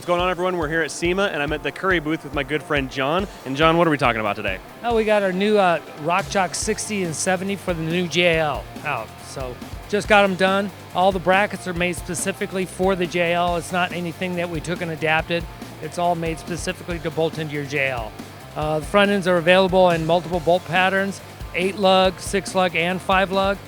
What's going on, everyone? We're here at SEMA, and I'm at the Currie booth with my good friend John. And John, what are we talking about today? Oh, we got our new RockJock 60 and 70 for the new JL out. So just got them done. All the brackets are made specifically for the JL. It's not anything that we took and adapted. It's all made specifically to bolt into your JL. The front ends are available in multiple bolt patterns, 8-lug, 6-lug, and 5-lug.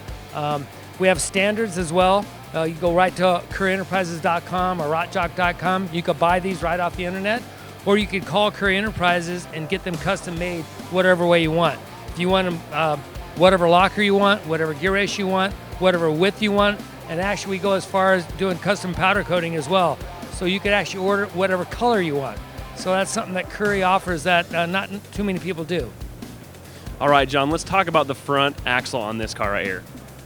We have standards as well. You go right to CurrieEnterprises.com or RockJock.com. You could buy these right off the internet, or you could call Currie Enterprises and get them custom made whatever way you want. If you want them, whatever locker you want, whatever gear race you want, whatever width you want, and actually we go as far as doing custom powder coating as well. So you could actually order whatever color you want. So that's something that Currie offers that not too many people do. All right, John, let's talk about the front axle on this car right here.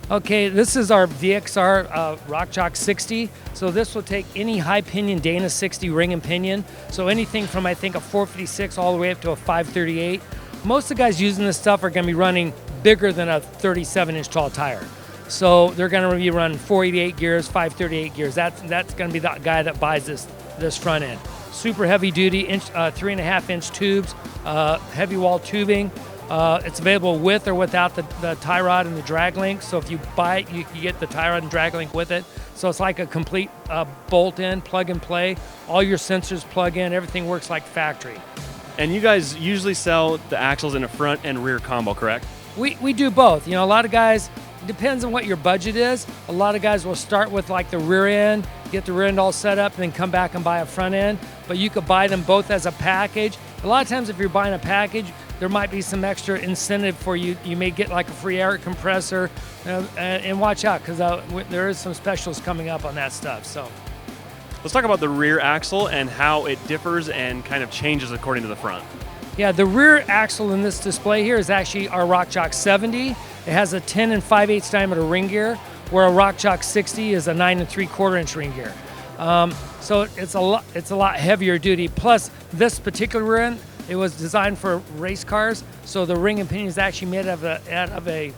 Okay, this is our VXR RockJock 60. So this will take any high pinion Dana 60 ring and pinion. So anything from, I think, a 456 all the way up to a 538. Most of the guys using this stuff are gonna be running bigger than a 37-inch tall tire. So they're gonna be running 488 gears, 538 gears. That's gonna be the guy that buys this front end. Super heavy duty, 3.5-inch tubes, heavy wall tubing. It's available with or without the tie rod and the drag link. So if you buy it, you can get the tie rod and drag link with it. So it's like a complete bolt-in, plug and play. All your sensors plug in, everything works like factory. And you guys usually sell the axles in a front and rear combo, correct? We do both. You know, a lot of guys, it depends on what your budget is. A lot of guys will start with like the rear end, get the rear end all set up, and then come back and buy a front end. But you could buy them both as a package. A lot of times if you're buying a package, there might be some extra incentive for you. You may get like a free air compressor, and watch out, because there is some specials coming up on that stuff. So let's talk about the rear axle and how it differs and kind of changes according to the front. Yeah, the rear axle in this display here is actually our RockJock 70. It has a 10 and 5/8 diameter ring gear, where a RockJock 60 is a 9 and 3/4 inch ring gear. So it's a lot heavier duty. Plus, this particular rear end, it was designed for race cars, so the ring and pinion is actually made out of a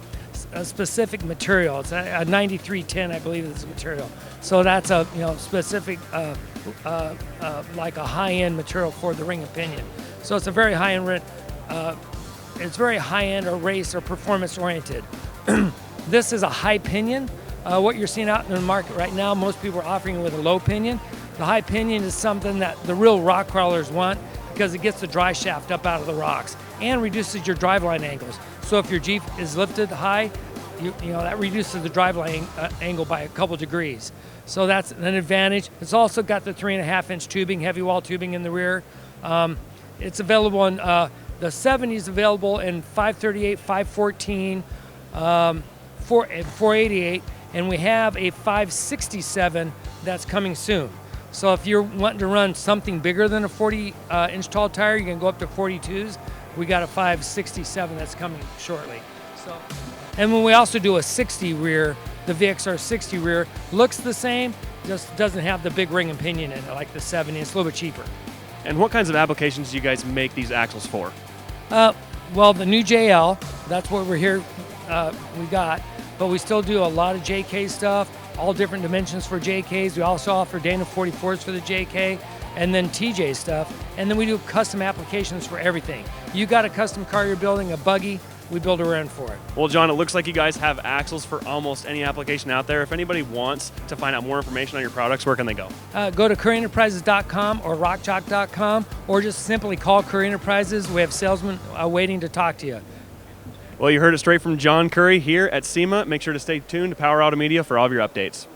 specific material. It's a 9310, I believe, is the material. So that's a specific, like a high-end material for the ring and pinion. So it's a very high-end. It's very high-end or race or performance oriented. This is a high pinion. What you're seeing out in the market right now, most people are offering it with a low pinion. The high pinion is something that the real rock crawlers want, because it gets the dry shaft up out of the rocks and reduces your driveline angles. So if your Jeep is lifted high, you know that reduces the driveline angle by a couple degrees. So that's an advantage. It's also got the 3.5-inch tubing, heavy wall tubing in the rear. It's available in the 70 is available in 538, 514, 488, and we have a 567 that's coming soon. So if you're wanting to run something bigger than a 40-inch tall tire, you can go up to 42s. We got a 567 that's coming shortly. So, and when we also do a 60 rear, the VXR 60 rear looks the same, just doesn't have the big ring and pinion in it like the 70. It's a little bit cheaper. And what kinds of applications do you guys make these axles for? Well, the new JL, that's what we're here, we got. But we still do a lot of JK stuff, all different dimensions for JKs. We also offer Dana 44s for the JK, and then TJ stuff. And then we do custom applications for everything. You got a custom car you're building, a buggy, we build a rear end for it. Well, John, it looks like you guys have axles for almost any application out there. If anybody wants to find out more information on your products, where can they go? Go to CurrieEnterprises.com or RockJock.com, or just simply call Currie Enterprises. We have salesmen waiting to talk to you. Well, you heard it straight from John Currie here at SEMA. Make sure to stay tuned to Power Automedia for all of your updates.